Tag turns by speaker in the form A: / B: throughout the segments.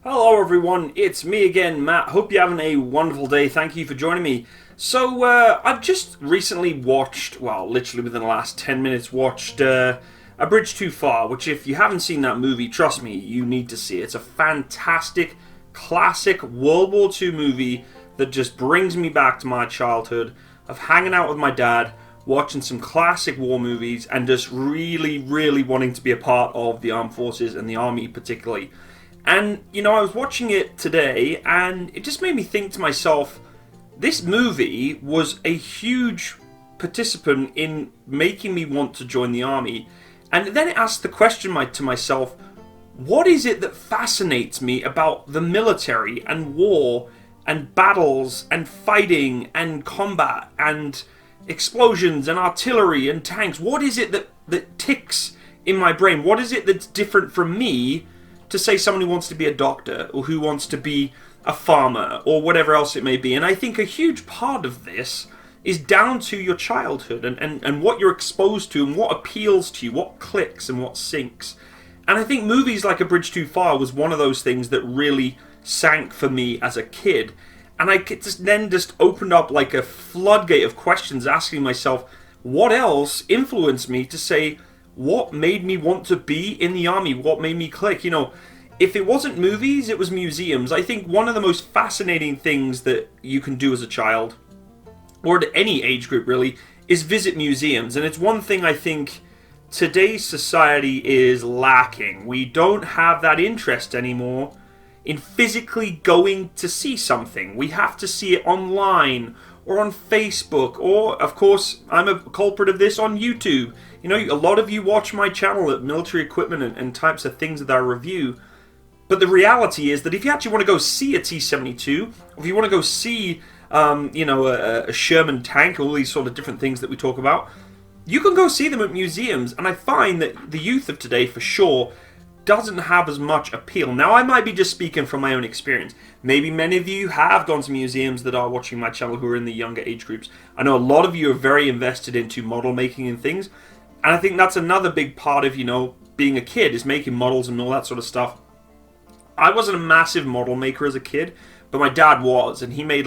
A: Hello everyone, it's me again, Matt. Hope you're having a wonderful day. Thank you for joining me. So, I've just recently watched, well, literally within the last 10 minutes, watched A Bridge Too Far, which if you haven't seen that movie, trust me, you need to see it. It's a fantastic, classic World War II movie that just brings me back to my childhood of hanging out with my dad, watching some classic war movies, and just really, really wanting to be a part of the armed forces and the army particularly. And, I was watching it today, and it just made me think to myself, this movie was a huge participant in making me want to join the army. And then it asked the question to myself, what is it that fascinates me about the military and war and battles and fighting and combat and explosions and artillery and tanks? What is it that ticks in my brain? What is it that's different from me to say someone who wants to be a doctor or who wants to be a farmer or whatever else it may be? And I think a huge part of this is down to your childhood and what you're exposed to and what appeals to you, what clicks and what sinks. And I think movies like A Bridge Too Far was one of those things that really sank for me as a kid. And I just opened up like a floodgate of questions, asking myself, what else influenced me to say, what made me want to be in the army? What made me click? If it wasn't movies, it was museums. I think one of the most fascinating things that you can do as a child, or at any age group really, is visit museums. And it's one thing I think today's society is lacking. We don't have that interest anymore in physically going to see something. We have to see it online or on Facebook, or, of course, I'm a culprit of this, on YouTube. A lot of you watch my channel at military equipment and types of things that I review. But the reality is that if you actually want to go see a T-72, or if you want to go see, a Sherman tank, all these sort of different things that we talk about, you can go see them at museums. And I find that the youth of today, for sure, doesn't have as much appeal. Now, I might be just speaking from my own experience. Maybe many of you have gone to museums that are watching my channel who are in the younger age groups. I know a lot of you are very invested into model making and things. And I think that's another big part of, being a kid, is making models and all that sort of stuff. I wasn't a massive model maker as a kid, but my dad was, and he made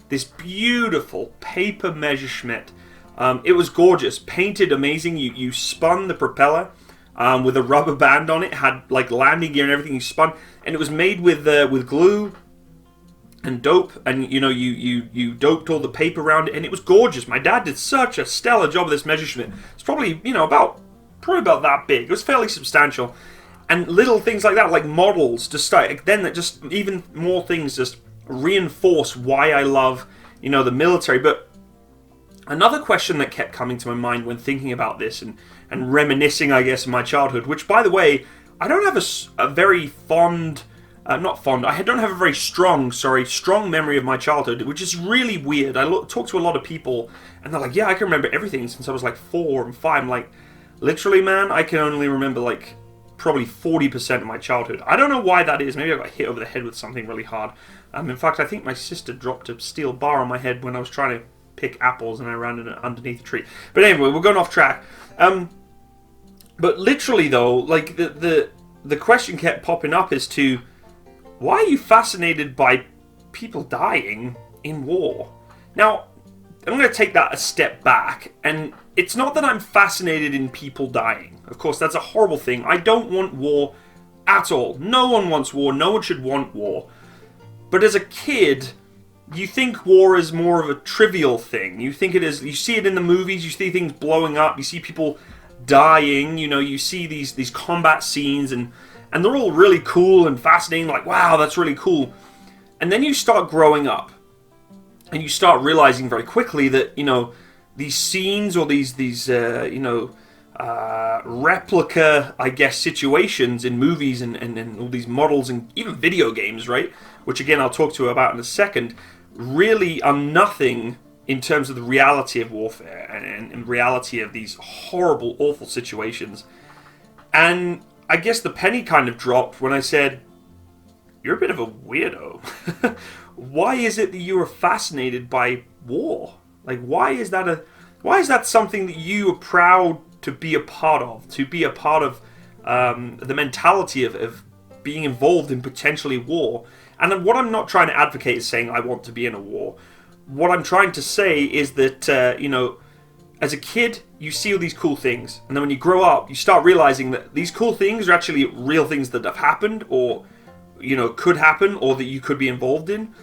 A: this beautiful paper Messerschmitt. It was gorgeous, painted amazing. You spun the propeller with a rubber band on it, had landing gear and everything. You spun, and it was made with glue and dope, and you doped all the paper around it, and it was gorgeous. My dad did such a stellar job of this Messerschmitt. It's probably about that big. It was fairly substantial, and little things like that, like models, just start. Then that just even more things just reinforce why I love the military. But another question that kept coming to my mind when thinking about this and reminiscing, I guess, of my childhood, which, by the way, I don't have a very fond. I don't have a very strong memory of my childhood, which is really weird. I talk to a lot of people, and they're like, yeah, I can remember everything since I was 4 and 5. I'm like, literally, man, I can only remember probably 40% of my childhood. I don't know why that is. Maybe I got hit over the head with something really hard. In fact, I think my sister dropped a steel bar on my head when I was trying to pick apples, and I ran underneath a tree. But anyway, we're going off track. But literally, though, the question kept popping up as to, why are you fascinated by people dying in war? Now, I'm going to take that a step back, and it's not that I'm fascinated in people dying. Of course, that's a horrible thing. I don't want war at all. No one wants war. No one should want war. But as a kid, you think war is more of a trivial thing. You think it is. You see it in the movies. You see things blowing up. You see people dying. You see these combat scenes, and they're all really cool and fascinating, wow, that's really cool. And then you start growing up, and you start realizing very quickly that, these scenes or these replica, I guess, situations in movies and all these models and even video games, right, which again I'll talk to you about in a second, really are nothing in terms of the reality of warfare and reality of these horrible, awful situations. And I guess the penny kind of dropped when I said, you're a bit of a weirdo. Why is it that you are fascinated by war? Why is that something that you are proud to be a part of? To be a part of the mentality of being involved in potentially war. And what I'm not trying to advocate is saying I want to be in a war. What I'm trying to say is that, as a kid, you see all these cool things. And then when you grow up, you start realizing that these cool things are actually real things that have happened or, could happen or that you could be involved in.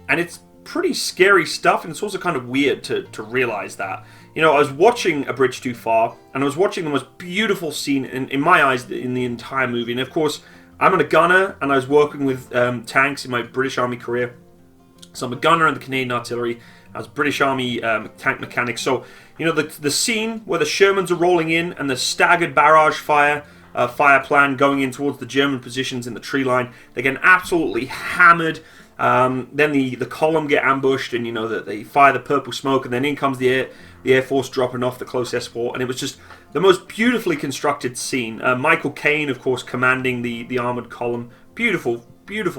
A: And it's pretty scary stuff, and it's also kind of weird to realize that. I was watching A Bridge Too Far, and I was watching the most beautiful scene, in my eyes, in the entire movie. And of course, I'm a gunner, and I was working with tanks in my British Army career. So I'm a gunner in the Canadian Artillery. I was British Army tank mechanic. So, the scene where the Shermans are rolling in and the staggered barrage fire plan going in towards the German positions in the tree line. They're getting absolutely hammered. Then the column get ambushed, and that they fire the purple smoke, and then in comes the Air Force dropping off the close escort, and it was just the most beautifully constructed scene. Michael Caine, of course, commanding the armored column. Beautiful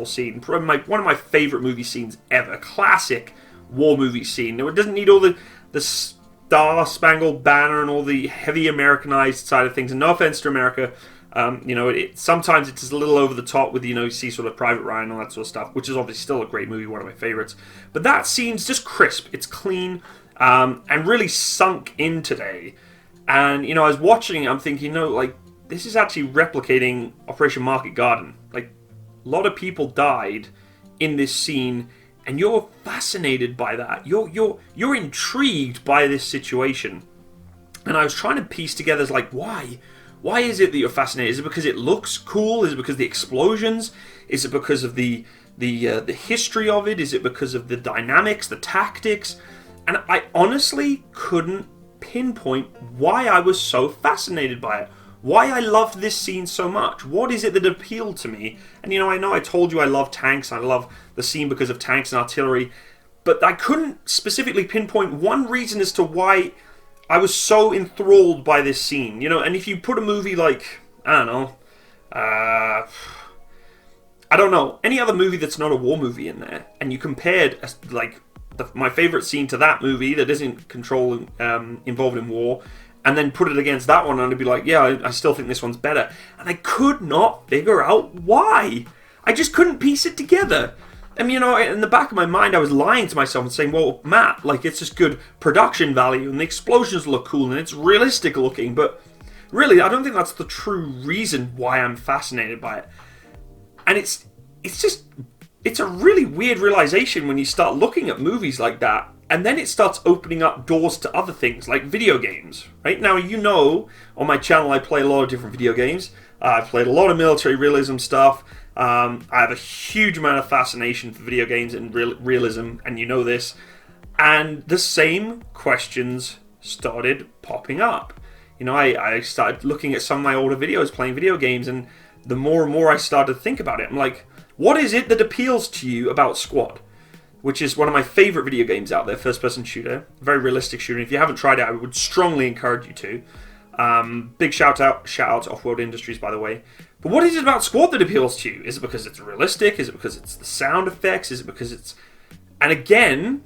A: scene. Probably one of my favorite movie scenes ever. Classic war movie scene. It doesn't need all the Star-Spangled Banner and all the heavy Americanized side of things. And no offense to America. Sometimes it's a little over the top with, you see sort of Private Ryan and all that sort of stuff, which is obviously still a great movie, one of my favorites. But that scene's just crisp, it's clean, and really sunk in today. And, I was watching it, I'm thinking, this is actually replicating Operation Market Garden. A lot of people died in this scene, and you're fascinated by that. You're intrigued by this situation. And I was trying to piece together, why? Why is it that you're fascinated? Is it because it looks cool? Is it because of the explosions? Is it because of the history of it? Is it because of the dynamics, the tactics? And I honestly couldn't pinpoint why I was so fascinated by it. Why I loved this scene so much. What is it that appealed to me? And I know I told you I love tanks. I love the scene because of tanks and artillery. But I couldn't specifically pinpoint one reason as to why I was so enthralled by this scene, and if you put a movie like, I don't know, any other movie that's not a war movie in there, and you compared, my favorite scene to that movie that isn't involved in war, and then put it against that one, and I'd be like, yeah, I still think this one's better. And I could not figure out why. I just couldn't piece it together. I mean, in the back of my mind, I was lying to myself and saying, well, Matt, it's just good production value, and the explosions look cool, and it's realistic looking, but really, I don't think that's the true reason why I'm fascinated by it. And it's a really weird realization when you start looking at movies like that, and then it starts opening up doors to other things, like video games, right? Now, on my channel, I play a lot of different video games. I've played a lot of military realism stuff. I have a huge amount of fascination for video games and realism, and you know this. And the same questions started popping up. I started looking at some of my older videos playing video games, and the more and more I started to think about it, I'm like, what is it that appeals to you about Squad? Which is one of my favorite video games out there, first-person shooter, very realistic shooter. If you haven't tried it, I would strongly encourage you to. Big shout out to Off-World Industries, by the way. But what is it about Squad that appeals to you? Is it because it's realistic? Is it because it's the sound effects? Is it because it's... And again,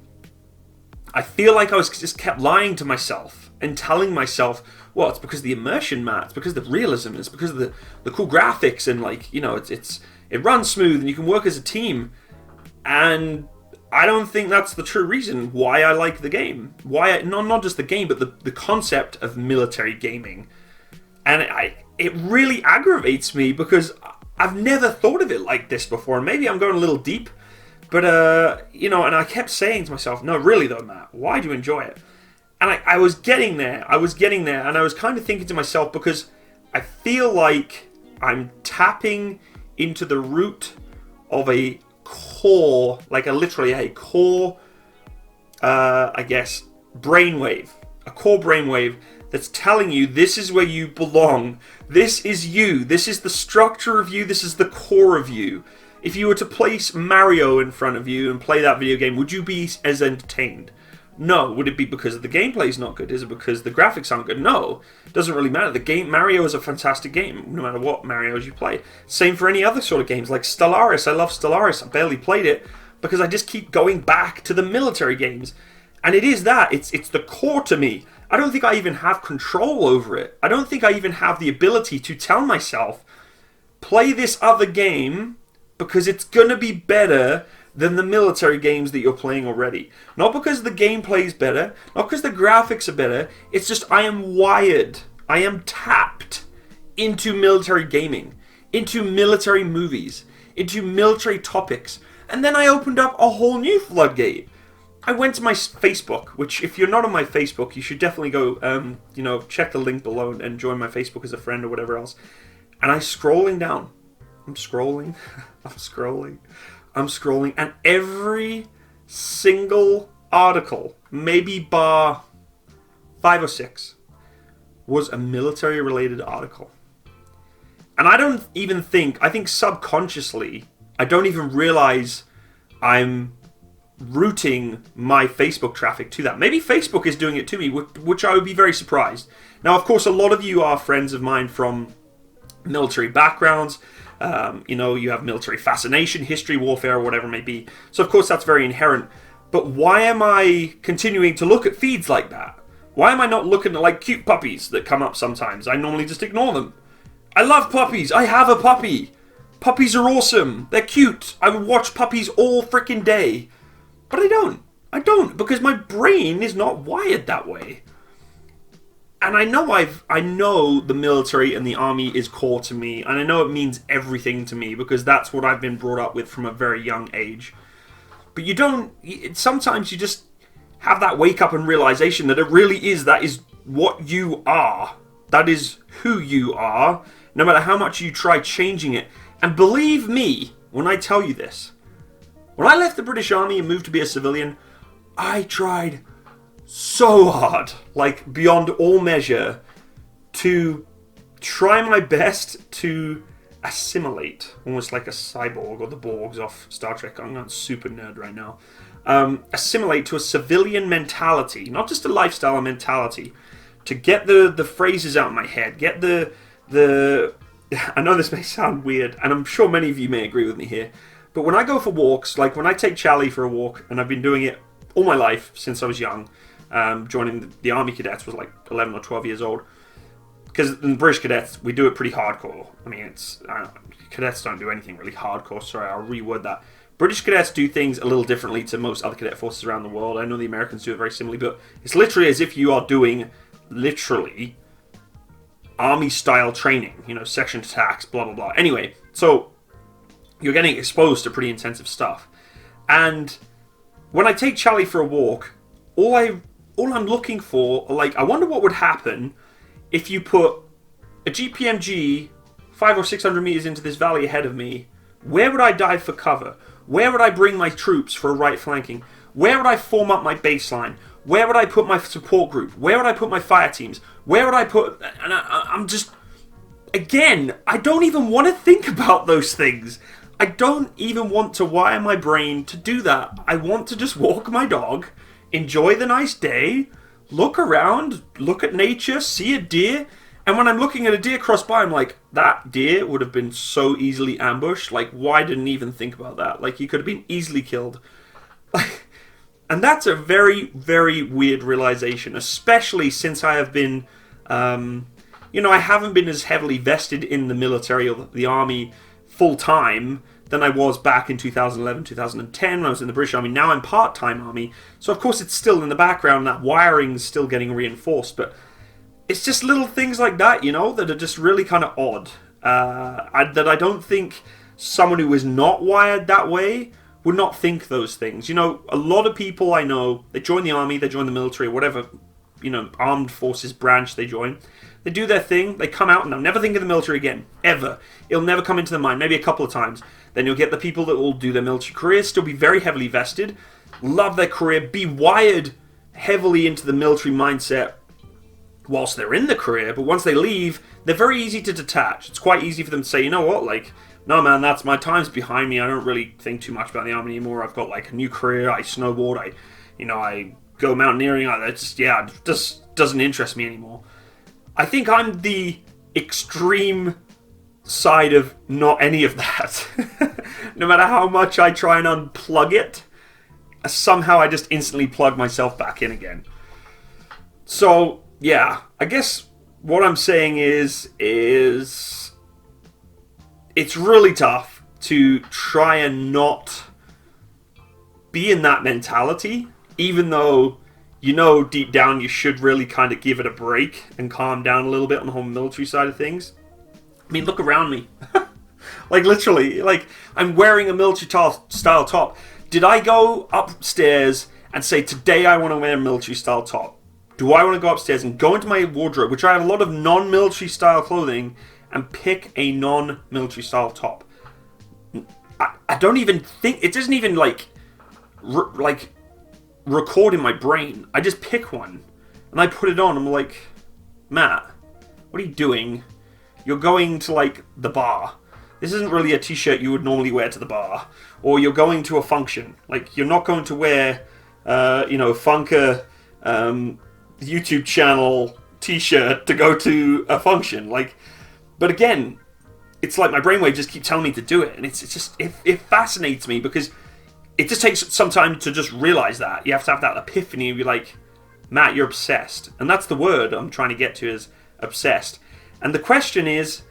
A: I feel like I was just kept lying to myself and telling myself, well, it's because of the immersion, Matt. It's because of the realism. It's because of the cool graphics, and it runs smooth and you can work as a team. And I don't think that's the true reason why I like the game. Not just the game, but the concept of military gaming. And it really aggravates me because I've never thought of it like this before. And maybe I'm going a little deep, but and I kept saying to myself, no, really though, Matt, why do you enjoy it? And I was getting there, and I was kind of thinking to myself, because I feel like I'm tapping into the root of a core, literally a core, brainwave, a core brainwave that's telling you this is where you belong. This is you. This is the structure of you. This is the core of you. If you were to place Mario in front of you and play that video game, would you be as entertained? No. Would it be because the gameplay is not good? Is it because the graphics aren't good? No. It doesn't really matter. Mario is a fantastic game, no matter what Marios you play. Same for any other sort of games, like Stellaris. I love Stellaris. I barely played it because I just keep going back to the military games. And it is that. It's the core to me. I don't think I even have control over it. I don't think I even have the ability to tell myself, play this other game because it's going to be better than the military games that you're playing already. Not because the gameplay is better, not because the graphics are better, it's just I am wired, I am tapped into military gaming, into military movies, into military topics. And then I opened up a whole new floodgate. I went to my Facebook, which if you're not on my Facebook, you should definitely go, check the link below and join my Facebook as a friend or whatever else. And I'm scrolling down. I'm scrolling, and every single article, maybe bar 5 or 6, was a military-related article. And I think subconsciously, I don't even realize I'm routing my Facebook traffic to that. Maybe Facebook is doing it to me, which I would be very surprised. Now, of course, a lot of you are friends of mine from military backgrounds. You have military fascination, history, warfare, or whatever it may be. So, of course, that's very inherent. But why am I continuing to look at feeds like that? Why am I not looking at, like, cute puppies that come up sometimes? I normally just ignore them. I love puppies. I have a puppy. Puppies are awesome. They're cute. I would watch puppies all freaking day. But I don't. I don't, because my brain is not wired that way. And I know the military and the army is core to me, and I know it means everything to me, because that's what I've been brought up with from a very young age. But sometimes you just have that wake up and realization that that is what you are. That is who you are, no matter how much you try changing it. And believe me when I tell you this, when I left the British Army and moved to be a civilian, I tried so hard, like beyond all measure, to try my best to assimilate, almost like a cyborg or the Borgs off Star Trek. I'm not super nerd right now. Assimilate to a civilian mentality, not just a lifestyle, a mentality. To get the phrases out of my head, get the I know this may sound weird, and I'm sure many of you may agree with me here, but when I go for walks, like when I take Charlie for a walk, and I've been doing it all my life since I was young, joining the Army Cadets was like 11 or 12 years old, because in British Cadets, we do it pretty hardcore. I mean, cadets don't do anything really hardcore, sorry, I'll reword that. British Cadets do things a little differently to most other cadet forces around the world. I know the Americans do it very similarly, but it's literally as if you are doing, literally, army-style training, section attacks, blah, blah, blah. Anyway, so you're getting exposed to pretty intensive stuff. And when I take Charlie for a walk, all I'm looking for, like, I wonder what would happen if you put a GPMG 500 or 600 meters into this valley ahead of me. Where would I dive for cover? Where would I bring my troops for a right flanking? Where would I form up my baseline? Where would I put my support group? Where would I put my fire teams? Where would I put... And I'm just... Again, I don't even want to think about those things. I don't even want to wire my brain to do that. I want to just walk my dog, enjoy the nice day, look around, look at nature, see a deer, and when I'm looking at a deer cross by, I'm like, that deer would have been so easily ambushed. Like, why didn't I even think about that? Like, he could have been easily killed. And that's a very, very weird realization, especially since I have been, I haven't been as heavily vested in the military or the army full-time than I was back in 2011, 2010 when I was in the British Army. Now I'm part-time Army, so of course it's still in the background, that wiring's still getting reinforced, but it's just little things like that, that are just really kind of odd. That I don't think someone who is not wired that way would not think those things. A lot of people I know, they join the army, they join the military, whatever, armed forces branch they join. They do their thing, they come out, and they'll never think of the military again. Ever. It'll never come into their mind, maybe a couple of times. Then you'll get the people that will do their military career, still be very heavily vested, love their career, be wired heavily into the military mindset whilst they're in the career, but once they leave, they're very easy to detach. It's quite easy for them to say, you know what, like, no man, that's my time's behind me, I don't really think too much about the army anymore, I've got like a new career, I snowboard, I go mountaineering, it just doesn't interest me anymore. I think I'm the extreme side of not any of that. No matter how much I try and unplug it, somehow I just instantly plug myself back in again. So, yeah, I guess what I'm saying is it's really tough to try and not be in that mentality, even though you know deep down you should really kind of give it a break and calm down a little bit on the whole military side of things. I mean, look around me. Like, literally, like, I'm wearing a military style top. Did I go upstairs and say, today I want to wear a military style top? Do I want to go upstairs and go into my wardrobe, which I have a lot of non-military style clothing, and pick a non-military style top? I don't even think, it doesn't even record in my brain. I just pick one and I put it on. I'm like, Matt, what are you doing? You're going to like the bar. This isn't really a t-shirt you would normally wear to the bar. Or you're going to a function. Like, you're not going to wear Funker YouTube channel t-shirt to go to a function. Like, but again, it's like my brainwave just keeps telling me to do it, and it fascinates me because it just takes some time to just realize that. You have to have that epiphany and be like, Matt, you're obsessed. And that's the word I'm trying to get to, is obsessed. And the question is,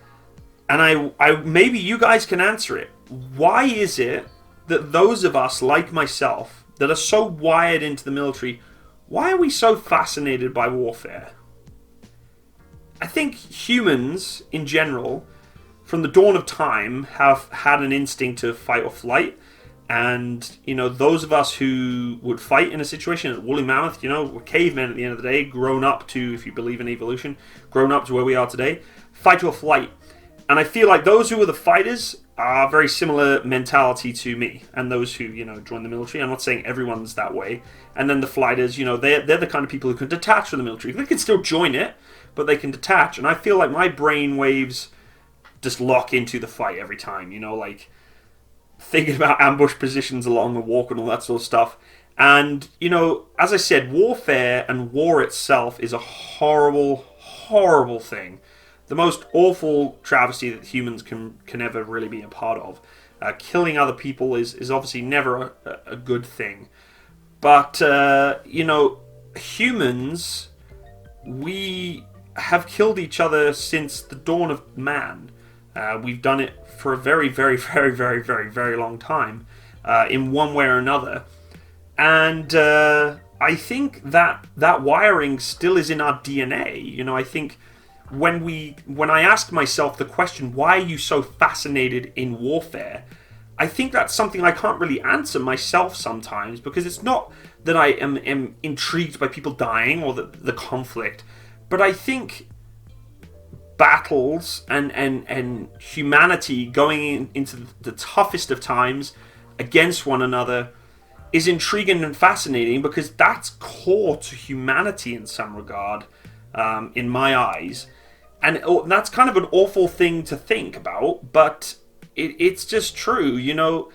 A: and I maybe you guys can answer it, why is it that those of us like myself that are so wired into the military, why are we so fascinated by warfare? I think humans in general, from the dawn of time, have had an instinct to fight or flight. And, you know, those of us who would fight in a situation at Woolly Mammoth, you know, we're cavemen at the end of the day, grown up to, if you believe in evolution, grown up to where we are today, fight or flight. And I feel like those who are the fighters are very similar mentality to me, and those who, you know, join the military. I'm not saying everyone's that way. And then the flighters, you know, they're the kind of people who can detach from the military. They can still join it, but they can detach. And I feel like my brain waves just lock into the fight every time, you know, like thinking about ambush positions along the walk and all that sort of stuff. And, you know, as I said, warfare and war itself is a horrible, horrible thing. The most awful travesty that humans can ever really be a part of. Killing other people is obviously never a good thing. But, you know, humans, we have killed each other since the dawn of man. We've done it for a very, very, very, very, very, very long time, in one way or another. And I think that wiring still is in our DNA. You know, I think when I ask myself the question, why are you so fascinated in warfare? I think that's something I can't really answer myself sometimes, because it's not that I am intrigued by people dying or the conflict, but I think battles and humanity going into the toughest of times against one another is intriguing and fascinating, because that's core to humanity in some regard, in my eyes. And that's kind of an awful thing to think about, but it's just true. You know,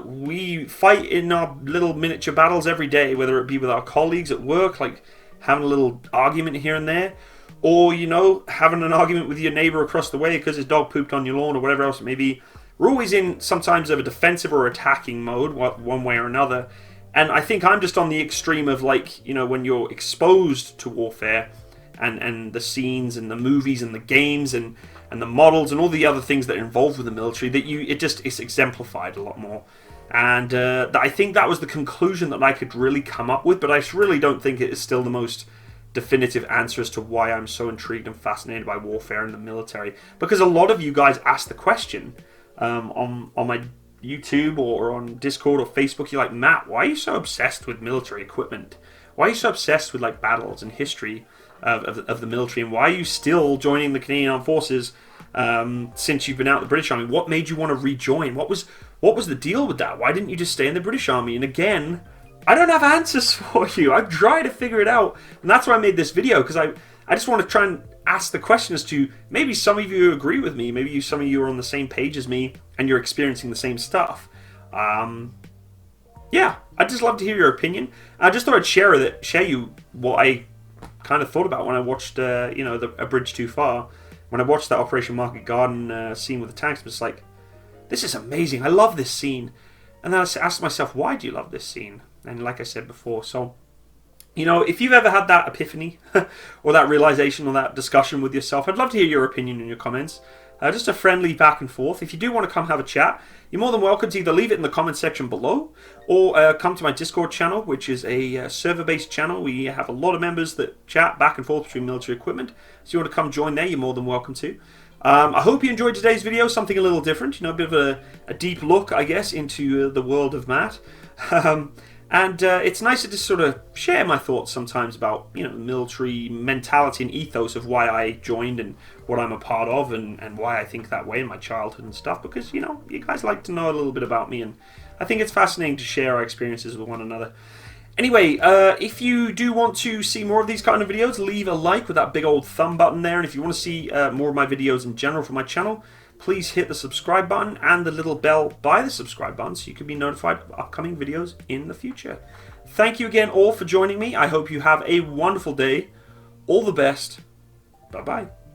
A: we fight in our little miniature battles every day, whether it be with our colleagues at work, like having a little argument here and there, or, you know, having an argument with your neighbor across the way because his dog pooped on your lawn or whatever else it may be. We're always in sometimes of a defensive or attacking mode, one way or another. And I think I'm just on the extreme of, like, you know, when you're exposed to warfare and the scenes and the movies and the games and the models and all the other things that are involved with the military, that it's exemplified a lot more. And I think that was the conclusion that I could really come up with, but I really don't think it is still the most definitive answer as to why I'm so intrigued and fascinated by warfare and the military. Because a lot of you guys ask the question on my YouTube or on Discord or Facebook. You're like, Matt, why are you so obsessed with military equipment? Why are you so obsessed with like battles and history of the military, and why are you still joining the Canadian Armed Forces since you've been out of the British Army? What made you want to rejoin? What was the deal with that? Why didn't you just stay in the British Army? And again, I don't have answers for you. I'm trying to figure it out, and that's why I made this video, because I just want to try and ask the question as to, maybe some of you agree with me, maybe some of you are on the same page as me and you're experiencing the same stuff. Yeah, I'd just love to hear your opinion. I just thought I'd share you what I kind of thought about when I watched, A Bridge Too Far. When I watched that Operation Market Garden scene with the tanks, I was like, this is amazing. I love this scene. And then I asked myself, why do you love this scene? And like I said before, so, you know, if you've ever had that epiphany or that realization or that discussion with yourself, I'd love to hear your opinion in your comments. Just a friendly back and forth. If you do want to come have a chat, you're more than welcome to either leave it in the comment section below or come to my Discord channel, which is a server-based channel. We have a lot of members that chat back and forth between military equipment. So if you want to come join there, you're more than welcome to. I hope you enjoyed today's video, something a little different, a bit of a deep look, I guess, into the world of Matt. And it's nice to just sort of share my thoughts sometimes about, military mentality and ethos of why I joined and what I'm a part of and why I think that way in my childhood and stuff. Because, you guys like to know a little bit about me, and I think it's fascinating to share our experiences with one another. Anyway, if you do want to see more of these kind of videos, leave a like with that big old thumb button there. And if you want to see more of my videos in general from my channel, please hit the subscribe button and the little bell by the subscribe button so you can be notified of upcoming videos in the future. Thank you again all for joining me. I hope you have a wonderful day. All the best. Bye-bye.